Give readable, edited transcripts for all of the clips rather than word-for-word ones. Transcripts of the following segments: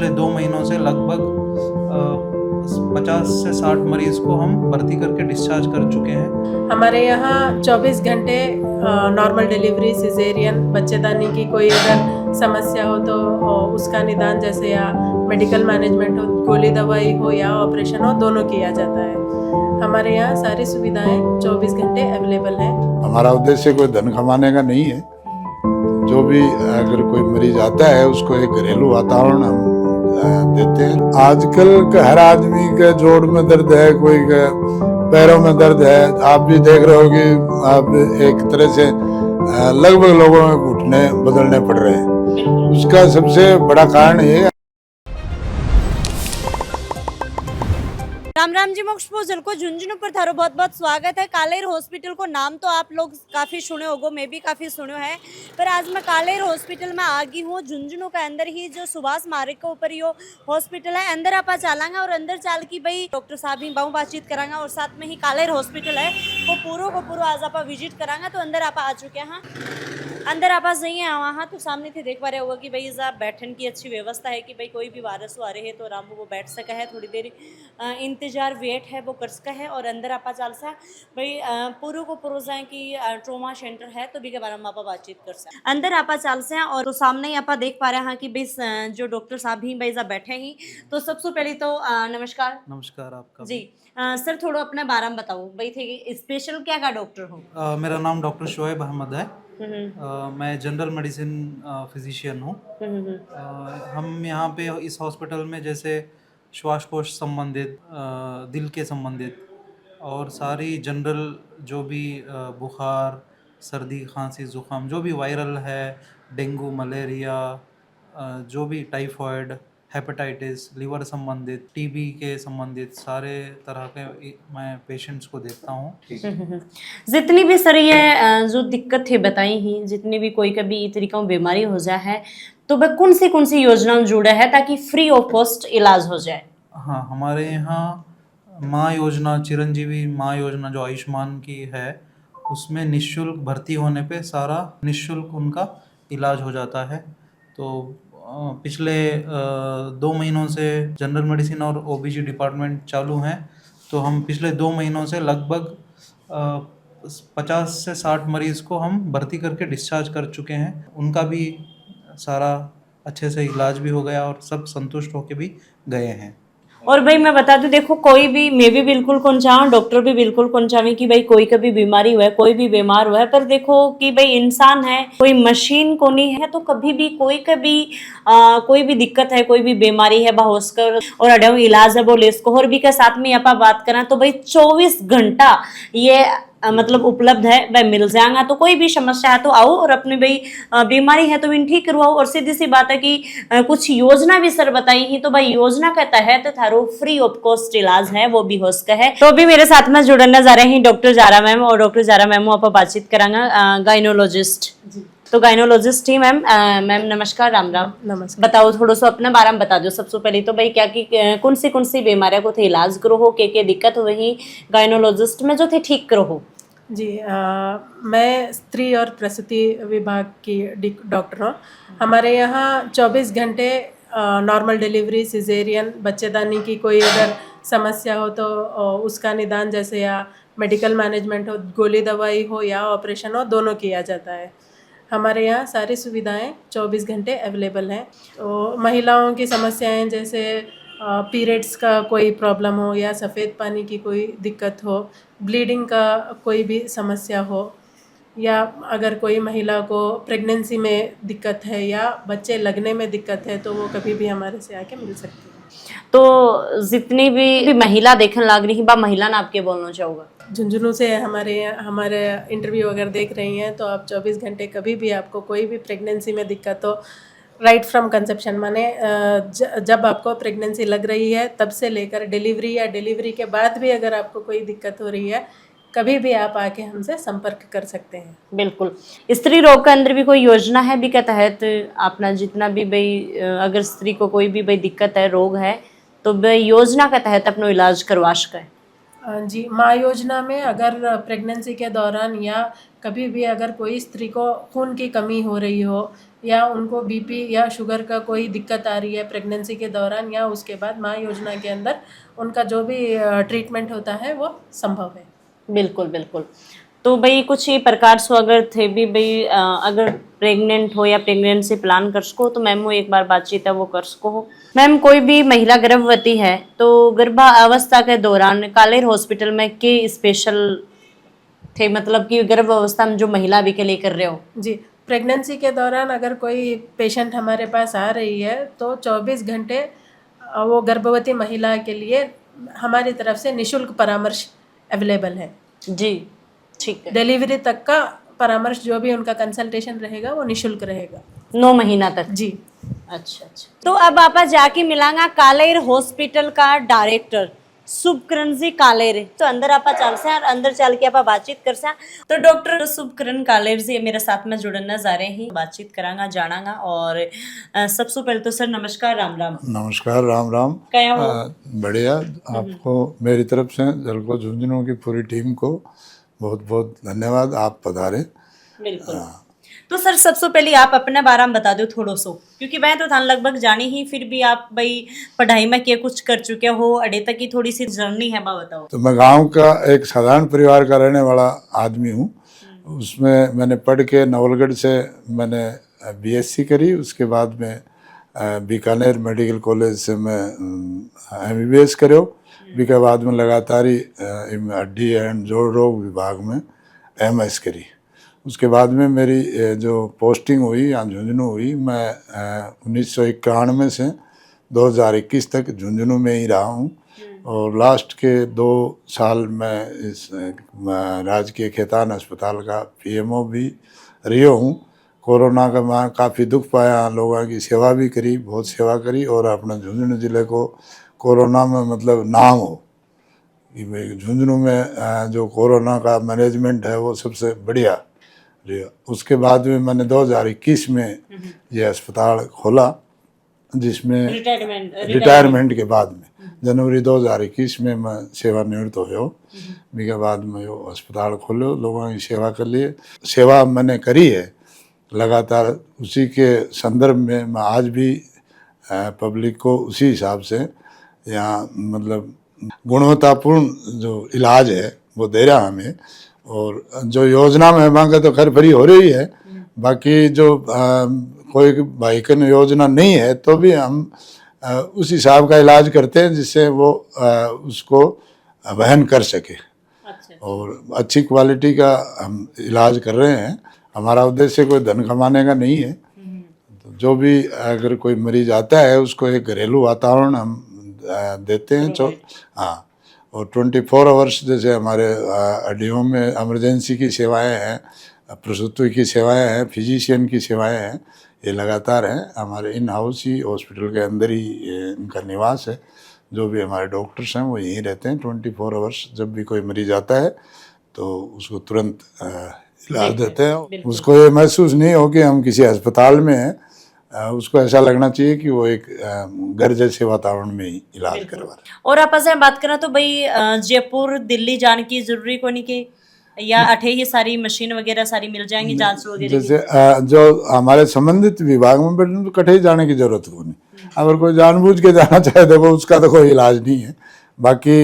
पिछले 2 महीनों से लगभग 50 से 60 मरीज को हम भर्ती करके डिस्चार्ज कर चुके हैं। हमारे यहाँ 24 घंटे नॉर्मल डिलीवरी, सिजेरियन, बच्चेदानी की कोई अगर समस्या हो तो उसका निदान जैसे या मेडिकल मैनेजमेंट हो, गोली दवाई हो या ऑपरेशन हो, दोनों किया जाता है। हमारे यहाँ सारी सुविधाएं 24 घंटे अवेलेबल हैं। हमारा उद्देश्य कोई धन कमाने का नहीं है। जो भी अगर कोई मरीज आता है उसको एक घरेलू वातावरण हम देते हैं। आजकल का हर आदमी के जोड़ में दर्द है, कोई के पैरों में दर्द है। आप भी देख रहे हो कि आप एक तरह से लगभग लोगों में घुटने बदलने पड़ रहे हैं। उसका सबसे बड़ा कारण ये। राम राम जी मोक्ष पोजल को झुंझुनू पर थारो बहुत बहुत स्वागत है। कालेर हॉस्पिटल को नाम तो आप लोग काफ़ी सुने होगो, मैं भी काफ़ी सुनो है, पर आज मैं कालेर हॉस्पिटल में आ गई हूँ। झुंझुनू के अंदर ही जो सुभाष मार्ग के ऊपर यो हॉस्पिटल है, अंदर आप चलांगे और अंदर चाल की भाई डॉक्टर साहब ही बहु बातचीत करांगा और साथ में ही कालेर हॉस्पिटल है वो पूरा आज आप विजिट करांगा। तो अंदर आप आ चुके हैं, अंदर आप जाइए वहाँ तो सामने थे देख पा रहे होगा कि भाई इस बैठन की अच्छी व्यवस्था है कि भाई कोई भी वायरस आ रहे है तो आराम वो बैठ सका है, थोड़ी देर इंतजार वेट है वो कर सका है। और अंदर आप चल सा भाई पूरा को पूरा जाए कि ट्रोमा सेंटर है तो भी के बारे में आप बातचीत कर सकते अंदर आप चल से। और तो सामने ही आप देख पा रहे हैं कि भाई जो डॉक्टर साहब ही भाई बैठे ही। तो सबसे पहले तो नमस्कार। नमस्कार आपका जी। सर थोड़ा अपने बारे में बताओ भाई थे स्पेशल क्या का डॉक्टर हो। मेरा नाम डॉक्टर शोएब अहमद है। मैं जनरल मेडिसिन फिजिशियन हूँ। हम यहाँ पे इस हॉस्पिटल में जैसे श्वासकोश संबंधित, दिल के संबंधित और सारी जनरल जो भी बुखार, सर्दी, खांसी, ज़ुकाम जो भी वायरल है, डेंगू, मलेरिया, जो भी टाइफॉइड, हेपेटाइटिस, लिवर संबंधित, टीबी के संबंधित सारे तरह के मैं पेशेंट्स को देखता हूँ। जितनी भी सर ये जो दिक्कत थी बताई ही, जितनी भी कोई कभी तरीका बीमारी हो जाए है तो वह कौन सी योजना जुड़ा है ताकि फ्री ऑफ कॉस्ट इलाज हो जाए। हाँ, हमारे यहाँ माँ योजना, चिरंजीवी माँ योजना जो आयुष्मान की है उसमें निःशुल्क भर्ती होने पे सारा निःशुल्क उनका इलाज हो जाता है। तो पिछले 2 महीनों से जनरल मेडिसिन और ओबीजी डिपार्टमेंट चालू हैं, तो हम पिछले 2 महीनों से लगभग 50 से 60 मरीज़ को हम भर्ती करके डिस्चार्ज कर चुके हैं। उनका भी सारा अच्छे से इलाज भी हो गया और सब संतुष्ट होके भी गए हैं। और भाई मैं बता दूं, देखो कोई भी, मैं भी बिल्कुल कौन चाहूँ, डॉक्टर भी बिल्कुल कौन चाहे कि भाई कोई कभी बीमारी हुआ है, कोई भी बीमार हुआ है, पर देखो कि भाई इंसान है, कोई मशीन को नहीं है, तो कभी भी कोई भी दिक्कत है, कोई भी बीमारी है बहोस्कर और अडव इलाज है वो लेस्को और भी के साथ में आप बात करें तो भाई 24 घंटा ये मतलब उपलब्ध है, वह मिल जाएगा। तो कोई भी समस्या है तो आओ और अपनी भाई बीमारी है तो इन ठीक करवाओ। और सीधी सी बात है कि कुछ योजना भी सर बताई ही, तो भाई योजना का तहत थारो फ्री ऑफ कॉस्ट इलाज है वो भी हो सका है। तो अभी मेरे साथ में जुड़ने जा रहे हैं डॉक्टर जारा मैम, और डॉक्टर जारा मैम आप बातचीत करांगा गाइनोलॉजिस्ट। तो गाइनोलॉजिस्ट ही मैम। मैम नमस्कार, राम राम। नमस्कार। बताओ थोड़ा सा अपने बारे में बता दो सबसे पहले तो भाई क्या की कौन सी बीमारियां को थे इलाज करो हो, के दिक्कत हो वही गाइनोलॉजिस्ट में जो थे ठीक करो हो। जी, मैं स्त्री और प्रसूति विभाग की डॉक्टर हूँ। हमारे यहाँ 24 घंटे नॉर्मल डिलीवरी, सिजेरियन, बच्चेदानी की कोई अगर समस्या हो तो उसका निदान जैसे या मेडिकल मैनेजमेंट हो, गोली दवाई हो या ऑपरेशन हो, दोनों किया जाता है। हमारे यहाँ सारी सुविधाएं 24 घंटे अवेलेबल हैं। तो महिलाओं की समस्याएं जैसे पीरियड्स का कोई प्रॉब्लम हो या सफ़ेद पानी की कोई दिक्कत हो, ब्लीडिंग का कोई भी समस्या हो, या अगर कोई महिला को प्रेगनेंसी में दिक्कत है या बच्चे लगने में दिक्कत है तो वो कभी भी हमारे से आके मिल सकती है। तो जितनी भी महिला देखने लग रही बा महिला ना आपके बोलना चाहूँगा, झुंझुनू से हमारे इंटरव्यू अगर देख रही हैं तो आप 24 घंटे कभी भी आपको कोई भी प्रेगनेंसी में दिक्कत हो, राइट फ्रॉम कंसेप्शन माने जब आपको प्रेगनेंसी लग रही है तब से लेकर डिलीवरी या डिलीवरी के बाद भी अगर आपको कोई दिक्कत हो रही है, कभी भी आप आके हमसे संपर्क कर सकते हैं। बिल्कुल। स्त्री रोग के अंदर भी कोई योजना है भी के तहत अपना जितना भी भाई अगर स्त्री को कोई भी भाई दिक्कत है, रोग है, तो भाई योजना के तहत अपना इलाज करवा सके। जी, माँ योजना में अगर प्रेगनेंसी के दौरान या कभी भी अगर कोई स्त्री को खून की कमी हो रही हो या उनको बीपी या शुगर का कोई दिक्कत आ रही है प्रेगनेंसी के दौरान या उसके बाद, माँ योजना के अंदर उनका जो भी ट्रीटमेंट होता है वो संभव है। बिल्कुल बिल्कुल। तो भाई कुछ ये प्रकार सो अगर थे भी भाई अगर प्रेग्नेंट हो या प्रेगनेंसी प्लान कर सको तो मैम वो एक बार बातचीत है वो कर सको हो। मैम कोई भी महिला गर्भवती है तो गर्भावस्था के दौरान कालेर हॉस्पिटल में के स्पेशल थे, मतलब कि गर्भ अवस्था में जो महिला अभी के लिए कर रहे हो। जी, प्रेगनेंसी के दौरान अगर कोई पेशेंट हमारे पास आ रही है तो 24 घंटे वो गर्भवती महिला के लिए हमारी तरफ से निशुल्क परामर्श अवेलेबल है। जी ठीक है। डिलीवरी तक का परामर्श जो भी उनका कंसल्टेशन रहेगा वो निशुल्क रहेगा 9 महीना तक। जी। अच्छा अच्छा। तो अब आप जाके मिलांगा कालेर हॉस्पिटल का डायरेक्टर शुभकरण जी कालेर। तो अंदर आप चल से और अंदर चल के आप बातचीत कर से। तो डॉक्टर शुभकरण कालेर जी मेरे साथ में जुड़ना जा रहे हैं, बातचीत करांगा जानांगा। और सबसे पहले तो सर नमस्कार, राम राम। नमस्कार, राम राम। क्या हो? बढ़िया। आपको मेरी तरफ से जलको झुंझुनू की पूरी टीम को बहुत बहुत धन्यवाद, आप पधारे। बिल्कुल। तो सर सबसे पहले आप अपने बारे में बता दो थोड़ा सो, क्योंकि मैं तो थान लगभग जानी ही, फिर भी आप भाई पढ़ाई में क्या कुछ कर चुके हो, अड़े तक की थोड़ी सी जर्नी है बा बताओ। तो मैं गांव का एक साधारण परिवार का रहने वाला आदमी हूँ। उसमें मैंने पढ़ के नवलगढ़ से मैंने बीएससी करी, उसके बाद में बीकानेर मेडिकल कॉलेज से मैं एमबीबीएस करो। बीके बाद में लगातार ही हड्डी एंड जोड़ रोग विभाग में एमएस करी। उसके बाद में मेरी जो पोस्टिंग हुई यहाँ झुंझुनू हुई, मैं 1991 से 2021 तक झुंझुनू में ही रहा हूँ। और लास्ट के 2 साल मैं इस राजकीय खेतान अस्पताल का पीएमओ भी रही हूँ। कोरोना का मैं काफ़ी दुख पाया, लोगों की सेवा भी करी, बहुत सेवा करी। और अपने झुंझुनू ज़िले को कोरोना में मतलब नाम हो कि भाई झुंझुनू में जो कोरोना का मैनेजमेंट है वो सबसे बढ़िया। उसके बाद में मैंने 2021 में ये अस्पताल खोला, जिसमें रिटायरमेंट के बाद में जनवरी 2021 में मैं सेवानिवृत्त हो। के बाद में वो अस्पताल खोलो, लोगों की सेवा कर लिए। सेवा मैंने करी है लगातार, उसी के संदर्भ में मैं आज भी पब्लिक को उसी हिसाब से यहाँ मतलब गुणवत्तापूर्ण जो इलाज है वो दे रहा हमें। और जो योजना में मांगे तो खैर फ्री हो रही है, बाकी जो कोई भाईकन योजना नहीं है तो भी हम उस हिसाब का इलाज करते हैं जिससे वो उसको वहन कर सके। अच्छा। और अच्छी क्वालिटी का हम इलाज कर रहे हैं। हमारा उद्देश्य कोई धन कमाने का नहीं है। तो जो भी अगर कोई मरीज आता है उसको एक घरेलू वातावरण हम देते हैं। हाँ, और 24 आवर्स जैसे हमारे हड्डियों में इमरजेंसी की सेवाएं हैं, प्रसूति की सेवाएं हैं, फिजिशियन की सेवाएं हैं, ये लगातार हैं। हमारे इन हाउस ही हॉस्पिटल के अंदर ही इनका निवास है। जो भी हमारे डॉक्टर्स हैं वो यहीं रहते हैं 24 आवर्स। जब भी कोई मरीज आता है तो उसको तुरंत इलाज देते हैं। उसको ये महसूस नहीं हो कि हम किसी अस्पताल में हैं, उसको ऐसा लगना चाहिए कि वो एक घर जैसे वातावरण में ही इलाज करवा रहे हैं। और आप ऐसे बात करें तो भाई जयपुर दिल्ली जाने की जरूरी को नहीं कि या अठे ही सारी मशीन वगैरह सारी मिल जाएंगी जांच वगैरह जैसे जो हमारे संबंधित विभाग में बैठे तो कठे जाने की जरूरत को नहीं। अगर कोई जानबूझ के जाना चाहे देखो उसका तो कोई इलाज नहीं है। बाकी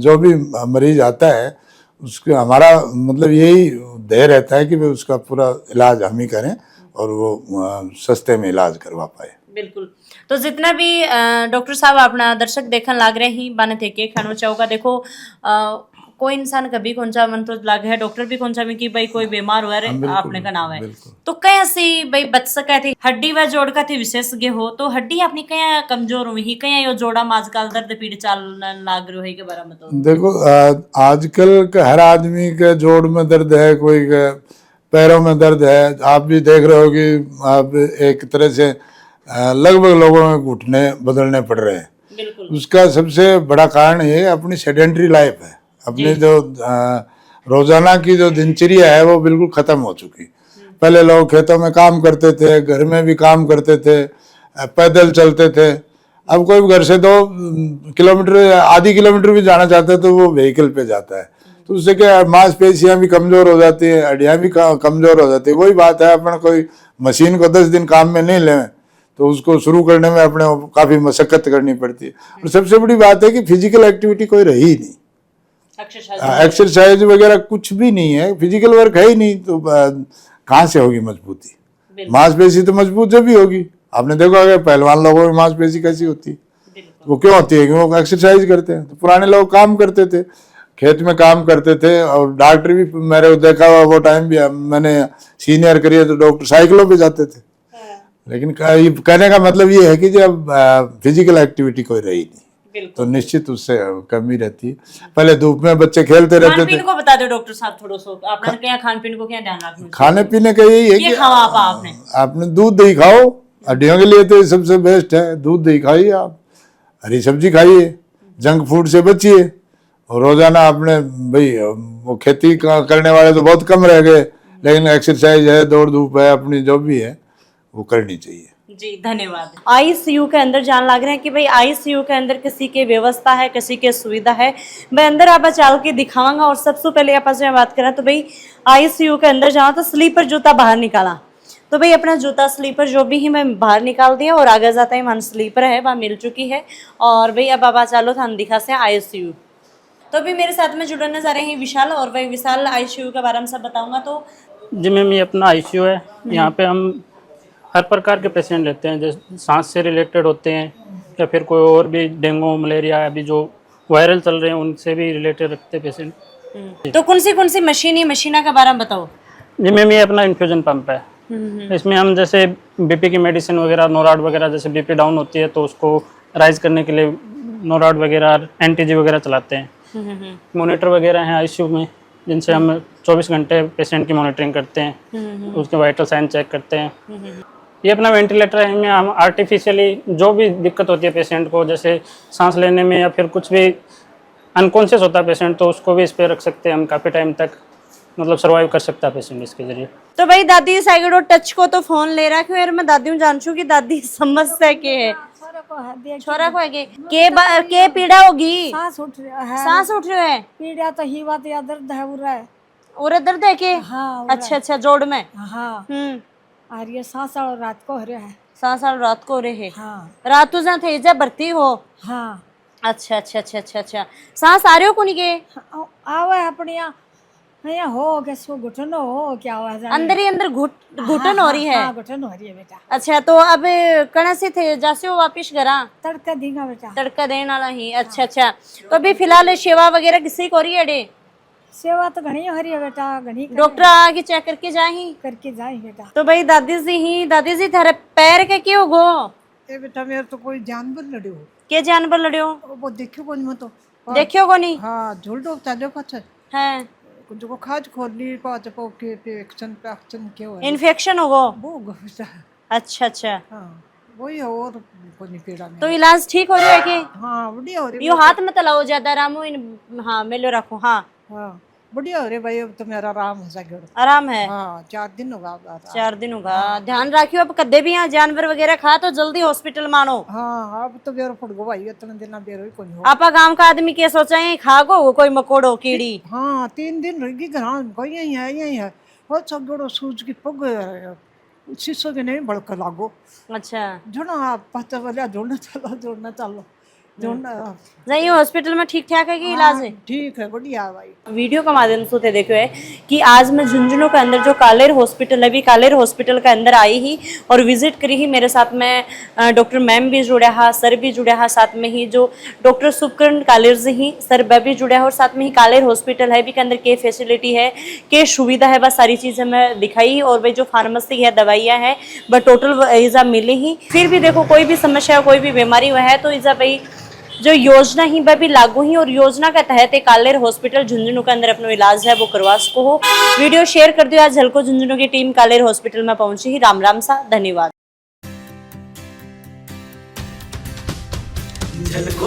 जो भी मरीज आता है उसका हमारा मतलब यही ध्येय रहता है कि भाई उसका पूरा इलाज हम ही करें और वो सस्ते में इलाज करवा पाए। बिल्कुल। तो जितना भी डॉक्टर साहब अपना दर्शक देखने लाग रहे हैं बाने थे के खाना चाहोगा। देखो कोई इंसान कभी कौन सा मन तो लागे है, डॉक्टर भी कौन सा में कि भाई कोई बीमार हुआ है आपने का नाम है तो कैसे भाई बच सका थे। हड्डी व जोड़ का थे विशेषज्ञ हो तो हड्डी अपनी कया कमजोर हुई कया यो जोड़ा में आजकल दर्द पीड़ चाल लाग रही है के बारे में। तो देखो आजकल का हर आदमी के जोड़ में दर्द है, कोई पैरों में दर्द है। आप भी देख रहे हो कि आप एक तरह से लगभग लोगों में घुटने बदलने पड़ रहे हैं। उसका सबसे बड़ा कारण ये अपनी सेडेंटरी लाइफ है। अपनी जो रोजाना की जो दिनचर्या है वो बिल्कुल खत्म हो चुकी। पहले लोग खेतों में काम करते थे, घर में भी काम करते थे, पैदल चलते थे। अब कोई घर से 2 किलोमीटर आधी किलोमीटर भी जाना चाहता है तो वो व्हीकल पे जाता है, तो उससे क्या मांसपेशियां भी कमजोर हो जाती है, हड्डियां भी कमजोर हो जाती है। वही बात है, अपन कोई मशीन को 10 दिन काम में नहीं लें तो उसको शुरू करने में अपने काफी मशक्कत करनी पड़ती है। और सबसे बड़ी बात है कि फिजिकल एक्टिविटी कोई रही ही नहीं, एक्सरसाइज वगैरह कुछ भी नहीं है, फिजिकल वर्क है ही नहीं, तो कहाँ से होगी मजबूती? मांसपेशी तो मजबूत जब भी होगी। आपने देखा अगर पहलवान लोगों में मांसपेशी कैसी होती है, वो क्यों होती है? क्योंकि वो एक्सरसाइज करते हैं। तो पुराने लोग काम करते थे, खेत में काम करते थे, और डॉक्टर भी मेरे देखा हुआ वो टाइम भी मैंने सीनियर करिए तो डॉक्टर साइकिलों पे जाते थे। लेकिन कहने का मतलब ये है कि जब फिजिकल एक्टिविटी कोई रही नहीं तो निश्चित उससे कमी रहती है। पहले धूप में बच्चे खेलते रहते थे। खान पीन को बता दो डॉक्टर साहब थोड़ा सा, आपने क्या खान पीन को क्या ध्यान रखना? खाने पीने का यही है कि आपने दूध दही खाओ, हड्डियों के लिए तो ये सबसे बेस्ट है। दूध दही खाइए, आप हरी सब्जी खाइए, जंक फूड से बचिए, और रोजाना आपने भाई वो खेती करने वाले तो बहुत कम रह गए, लेकिन एक्सरसाइज है, दौड़ धूप है, अपनी जो भी है वो करनी चाहिए। जी धन्यवाद। आईसीयू के अंदर जान लग रहे हैं कि भाई आईसीयू के अंदर किसी की व्यवस्था है, किसी की सुविधा है। मैं अंदर आप चल के दिखाऊंगा। और सबसे पहले आप बात करें तो भाई आईसीयू के अंदर जाओ तो स्लीपर जूता बाहर निकाला, तो भाई अपना जूता स्लीपर जो भी है मैं बाहर निकाल दिया, और आगे जाता है वहाँ स्लीपर है वहाँ मिल चुकी है। और भाई अब आप चलो हम दिखा से आईसीयू। तो अभी मेरे साथ में जुड़ने जा रहे हैं विशाल, और भाई विशाल आईसीयू के बारे में सब बताऊंगा। तो जी मैम, ये अपना आईसीयू है। यहाँ पे हम हर प्रकार के पेशेंट लेते हैं, जैसे सांस से रिलेटेड होते हैं या फिर कोई और भी डेंगू मलेरिया अभी जो वायरल चल रहे हैं उनसे भी रिलेटेड रखते हैं पेशेंट। तो कौन सी मशीन के बारे में बताओ। जी मैम, ये अपना इन्फ्यूजन पंप है। इसमें हम जैसे बीपी की मेडिसिन वगैरह, नोराड वगैरह, जैसे बीपी डाउन होती है तो उसको राइज करने के लिए नोराड वगैरह, एंटीजी वगैरह चलाते हैं। मॉनिटर वगैरह हैं आईसीयू में जिनसे हम 24 घंटे पेशेंट की मॉनिटरिंग करते हैं, उसके वाइटल साइन चेक करते हैं। ये अपना वेंटिलेटर है, इनमें हम आर्टिफिशियली जो भी दिक्कत होती है पेशेंट को, जैसे सांस लेने में या फिर कुछ भी अनकॉन्शियस होता है पेशेंट, तो उसको भी इस पर रख सकते हैं हम, काफ़ी टाइम तक मतलब सर्वाइव कर सकता है पेशेंट इसके जरिए। तो भाई दादी साइकिल टच को तो फोन ले रहा है, मैं दादी हूँ जान छू कि दादी समस्या के है छोरा को है के पीड़ा होगी, सांस उठ रहा है, पीड़ा तो ही बात या दर्द है और दर्द है के? हाँ, अच्छा जोड़ में। हाँ और ये सांस और रात को हो रहा है। सांस और रात को हो रहे है। हाँ रात तो जहाँ थे जब भर्ती हो। हाँ अच्छा सांस आ रही हो कुनी के? आवे अपनी यहाँ हो के सो घुटन हो क्या आवाज अंदर ही अंदर घुटन हो रही है। हाँ, घुटन हो रही है बेटा। अच्छा तो अब कहाँ से थे जासे हो वापिस घरा? तड़का देगा बेटा, तड़का देने वाला ही। अच्छा तो अभी फिलहाल सेवा वगैरह किसी को रही है? सेवा तो घनी हो रही है बेटा, घनी डॉक्टर आके चेक करके जाही बेटा। तो भाई दादी जी थारे पैर के क्यों गो? ए बेटा मेरे तो कोई जानवर लड़ियो। के जानवर लड़ियो? वो देखियो कोनी मतो। देखियो कोनी? हाँ झुलडो चालो पाछ हैं जो खाज खोली पाछ पो के एक्शन क्यों है? इन्फेक्शन हो गो? वो बेटा। अच्छा हाँ वही है, और कोनी पीड़ा में। तो इलाज ठीक हो रहा है के? हाँ बढ़िया हो रही। यो हाथ मत लाओ ज्यादा, रामू हाँ मेलो रखो। हाँ बढ़िया हो रही भाई, अब तो मेरा आराम हो जाएगा। आराम है? हाँ 4 दिन होगा। 4 दिन होगा। ध्यान रखियो अब कदे भी यहाँ जानवर वगैरह खा तो जल्दी हॉस्पिटल मानो। हाँ अब तो बेरो फुट गो भाई, इतना दिन बेरो ही कोनी हो। आपा गांव का आदमी क्या सोचा है खा गो कोई मकोड़ो कीड़ी? हाँ 3 दिन रहेगी घर, कोई यही है और सब जोड़ो सूज की पग शीशो के नहीं बड़क लागो। अच्छा जोड़ो आप पता वाले जोड़ना चलो नहीं हॉस्पिटल में ठीक ठाक है कि इलाज है? ठीक है बढ़िया भाई। वीडियो के माध्यम से देखो है कि आज मैं झुंझुनू के अंदर जो कालेर हॉस्पिटल है, अभी कालेर हॉस्पिटल के अंदर आई ही और विजिट करी ही। मेरे साथ में डॉक्टर मैम भी जुड़े हा, सर भी जुड़े हा, साथ में ही जो डॉक्टर सुपकरण कालेर जी ही सर वह भी जुड़े है, और साथ में ही कालेर हॉस्पिटल है भी के अंदर के फैसिलिटी है, के सुविधा है, बस सारी चीजें मैं दिखाई। और भाई जो फार्मेसी है, दवाइयाँ है, वह टोटल इजा मिली ही। फिर भी देखो कोई भी समस्या कोई भी बीमारी हुआ है तो इजा भाई जो योजना ही वह भी लागू ही, और योजना के तहत कालेर हॉस्पिटल झुंझुनू के अंदर अपना इलाज है वो करवा सको हो। वीडियो शेयर कर दियो। आज झलको झुंझुनू की टीम कालेर हॉस्पिटल में पहुंची ही। राम राम सा, धन्यवाद। झलको